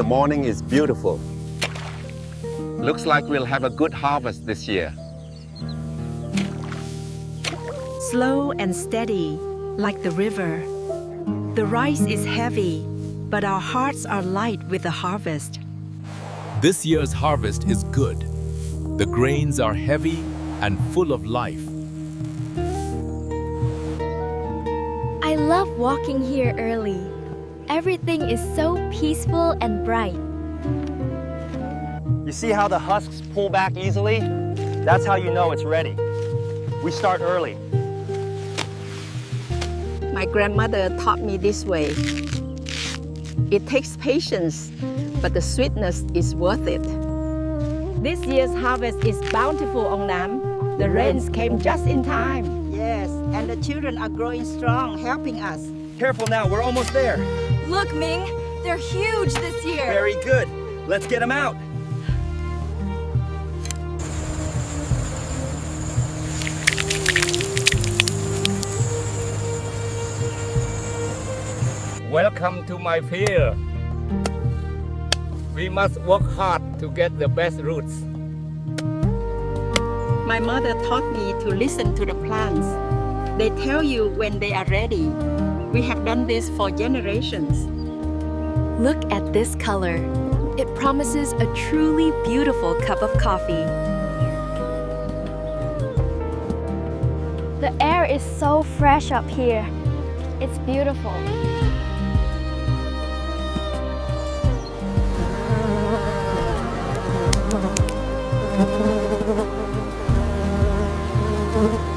The morning is beautiful. Looks like we'll have a good harvest this year. Slow and steady, like the river. The rice is heavy, but our hearts are light with the harvest. This year's harvest is good. The grains are heavy and full of life. I love walking here early. Everything is so peaceful and bright. You see how the husks pull back easily? That's how you know it's ready. We start early. My grandmother taught me this way. It takes patience, but the sweetness is worth it. This year's harvest is bountiful, Ông Nam. The rains came just in time. Yes, and the children are growing strong, helping us. Careful now, we're almost there. Look, Minh, they're huge this year. Very good. Let's get them out. Welcome to my field. We must work hard to get the best roots. My mother taught me to listen to the plants. They tell you when they are ready. We have done this for generations. Look at this color. It promises a truly beautiful cup of coffee. The air is so fresh up here. It's beautiful.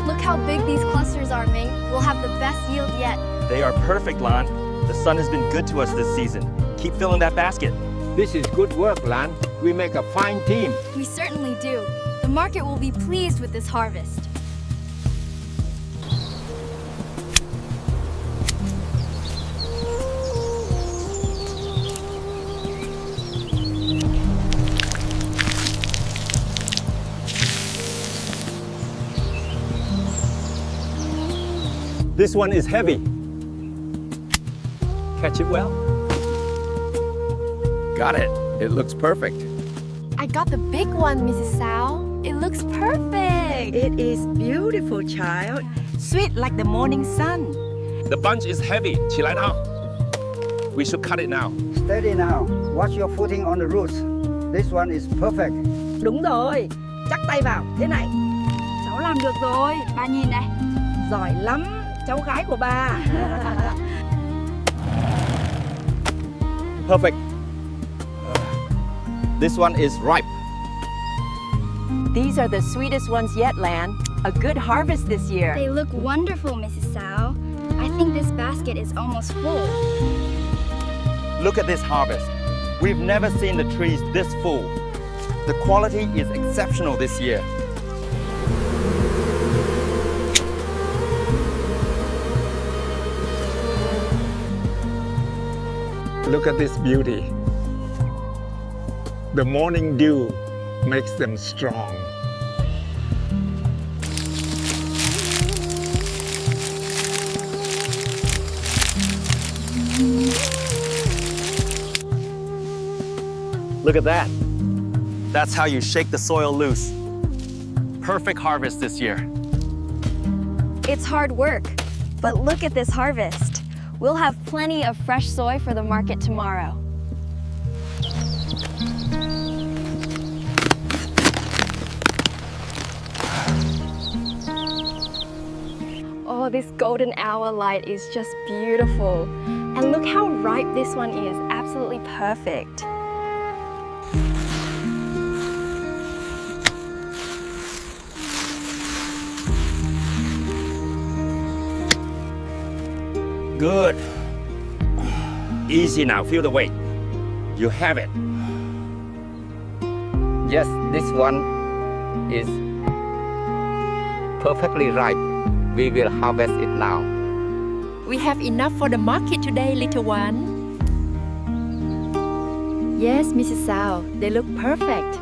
Look how big these clusters are, Minh. We'll have the best yield yet. They are perfect, Lan. The sun has been good to us this season. Keep filling that basket. This is good work, Lan. We make a fine team. We certainly do. The market will be pleased with this harvest. This one is heavy. Catch it well. Got it. It looks perfect. I got the big one, Mrs. Sao. It looks perfect. It is beautiful, child. Sweet like the morning sun. The bunch is heavy. 起来 now. We should cut it now. Steady now. Watch your footing on the roots. This one is perfect. Đúng rồi. Chắc tay vào. Thế này. Cháu làm được rồi. Bà nhìn này. Giỏi lắm. Cháu gái của bà. Perfect. This one is ripe. These are the sweetest ones yet, Lan. A good harvest this year. They look wonderful, Mrs. Sao. I think this basket is almost full. Look at this harvest. We've never seen the trees this full. The quality is exceptional this year. Look at this beauty. The morning dew makes them strong. Look at that. That's how you shake the soil loose. Perfect harvest this year. It's hard work, but look at this harvest. We'll have plenty of fresh soy for the market tomorrow. Oh, this golden hour light is just beautiful. And look how ripe this one is, absolutely perfect. Good. Easy now, feel the weight. You have it. Yes, this one is perfectly ripe. We will harvest it now. We have enough for the market today, little one. Yes, Mrs. Sao, they look perfect.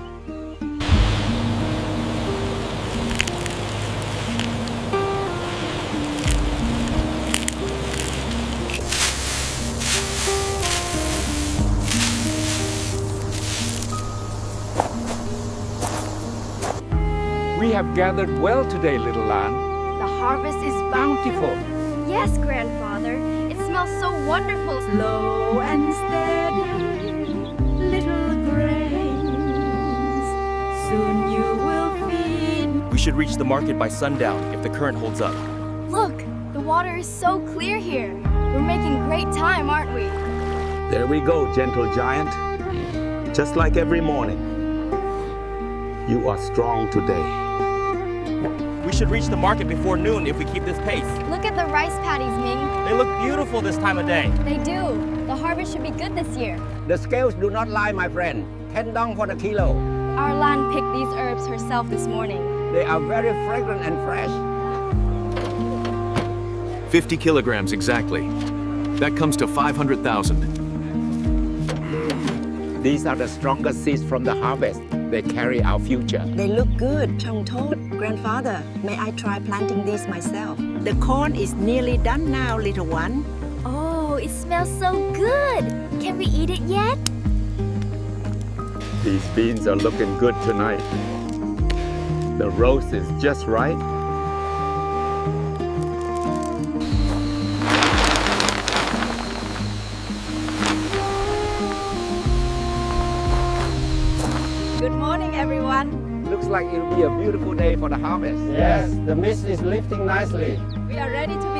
We have gathered well today, little lamb. The harvest is bountiful. Yes, Grandfather. It smells so wonderful. Slow and steady, little grains. Soon you will feed. We should reach the market by sundown if the current holds up. Look, the water is so clear here. We're making great time, aren't we? There we go, gentle giant. Just like every morning. You are strong today. We should reach the market before noon if we keep this pace. Look at the rice paddies, Minh. They look beautiful this time of day. They do. The harvest should be good this year. The scales do not lie, my friend. 10 dong for the kilo. Our Lan picked these herbs herself this morning. They are very fragrant and fresh. 50 kilograms exactly. That comes to 500,000. These are the strongest seeds from the harvest. They carry our future. They look good, Chong Thot. Grandfather, may I try planting these myself? The corn is nearly done now, little one. Oh, it smells so good. Can we eat it yet? These beans are looking good tonight. The roast is just right. Good morning, everyone. Looks like it'll be a beautiful day for the harvest. Yes, the mist is lifting nicely. We are ready to